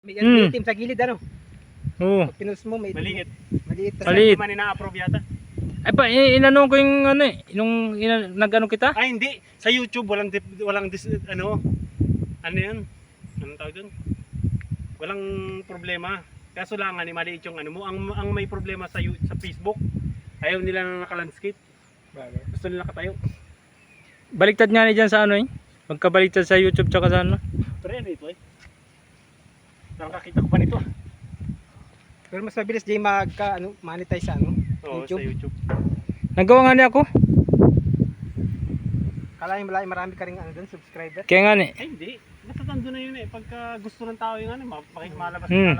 May itim sa gilid ano? Oo. Pag pinost mo may Maliit. maliit. Maliit. Hindi man ina-approve yata. Ay pa, inano ko yung ano eh, nung nag-ano kita? Ay hindi, sa YouTube ano yun? Anong tawag dun? Walang problema. Kaso lang ani maliit yung ano mo. Ang may problema sa Facebook, ayaw nila na naka-landscape. Gusto nila nakatayo. Baliktad nga ni dyan sa ano eh. Magkabaliktad sa YouTube tsaka sa ano. Pero yan ito eh. Nakakita ko pa nito. Pero mas mabilis Jay monetize sa ano? Oo, YouTube. sa YouTube. Nagawa nga niya ako. Kala yung marami ka ring ano doon, subscriber. Kaya nga ni. Ay hindi. Basta nandun na yun eh. Pagka gusto ng tao yung ano, malabas yun.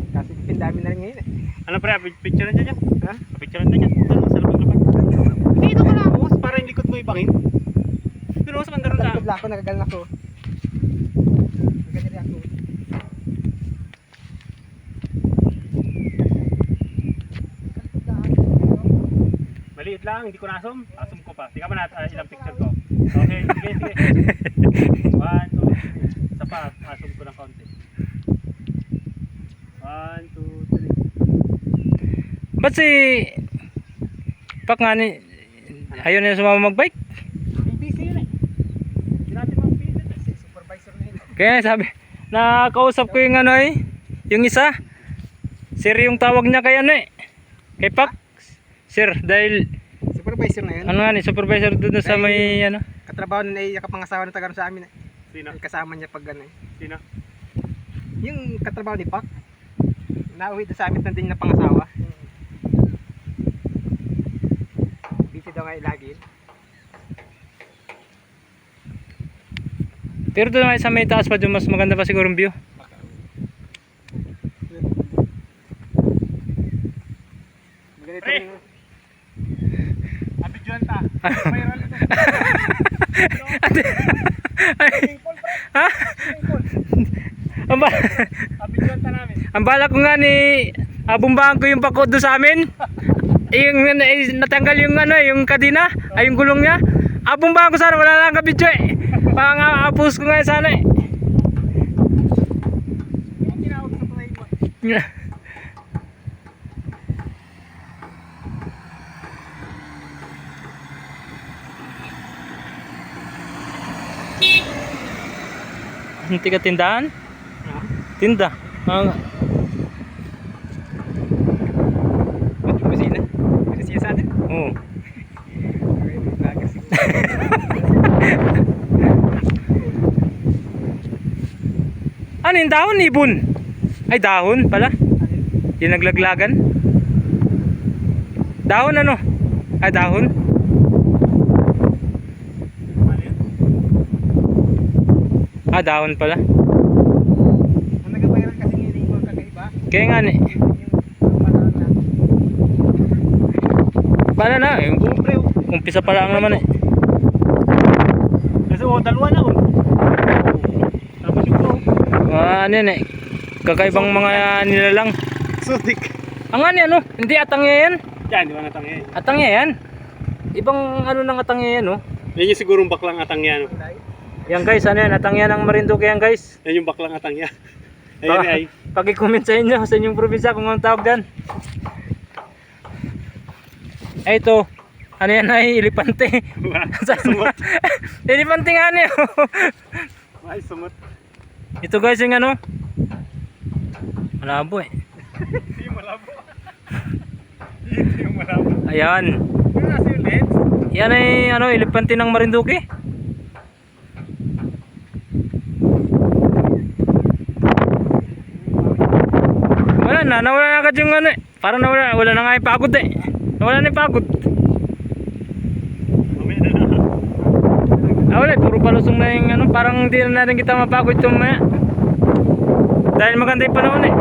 Kasi pindami na rin ngayon eh. Ano pre, picture na dyan? Ha? Picture na dyan. Sa labas. Dito ka lang boss, para yung likod mo ibangin. Pero sa bandaro na. Nagkabla ako, nagagalan ako. Nagagalan ako. Maliit lang, hindi ko nasom. Asom ko pa. Tingnan mo natin ilang picture ko. Okay, sige. 1, 2, 3. Isa pa, asom ko ng konti. 1, 2, 3. Ba't si Pak nga ni ayaw na sumama magbike? Busy yun eh. Hindi natin mapilit eh. Si supervisor na yun. Kaya sabi, nakausap ko yung ano eh, yung isa. Sir yung tawag niya kay ano eh. Kay Pak. Sir, dahil Supervisor na yun. ano nga ni, supervisor doon sa may ano. Katrabaho na kapangasawa na taga sa amin eh. Sino? Kasama niya pag ano eh. Sino? Yung katrabaho ni Pak. Nauwi doon sa amin nandun na pangasawa. Busy daw ngayon lagi. Pero doon nga sa may taas pa doon, mas maganda pa siguro yung view. Ganito Pre! rin. Abidjuan ta. Viral ito. Ha? Abidjuan ta namin. Ang bala ko nga ni bumbahan ko yung pako doon sa amin. Yung natanggal yung ano yung kadena, ay yung gulong niya. Bumbahan ko sana, wala lang kabidyo eh. Pang apus ko nga sana eh. Yung tinawag sa play mo. Hindi ka tindahan? Tinda. Kusina. Kasi siya sa atin. Oo. Ano yung dahon? Ibon? Ay dahon pala. Yung naglaglagan. Dahon ano? Ay dahon. Dahon pala. Ang nag-viral kasi ngayon yung kakaiba. Kaya nga ni. Yung panahon na. Para na. Umpisa pa lang naman eh. Kasi dalawa na oh. Tapos yung pro. Ano yan eh. Kakaibang mga nilalang. Sutik. Ang ano, hindi atangya yan. Yan, di ba natangya yan? Atangya yan. Ibang ano ng atangya yan oh. Yan yung sigurong baklang atangya no? Yan guys, ano yan, atangya ng Marinduque yan guys. Yan yung baklang atangya. Ayun ay. Pag-i-comment sa inyo, sa inyong probinsya kung anong tawag yan. Ay ito, ano yan ay, elepante. Sumot. Elepante nga niyo. Ay, sumot. Ito guys yung ano. Malabo eh. Hindi yung malabo. Hindi yung malabo. Ayan. Ano nasa yung lens? Yan ay ano, elepante ng Marinduque. Nawala na agad yung ano eh. Parang wala na nga yung pagod eh. Nawala na yung pagod. Mamaya na lang. Wala, puro palusong na yung ano. Parang hindi na natin kita mapagod ito mamaya. Dahil maganda yung panahon eh.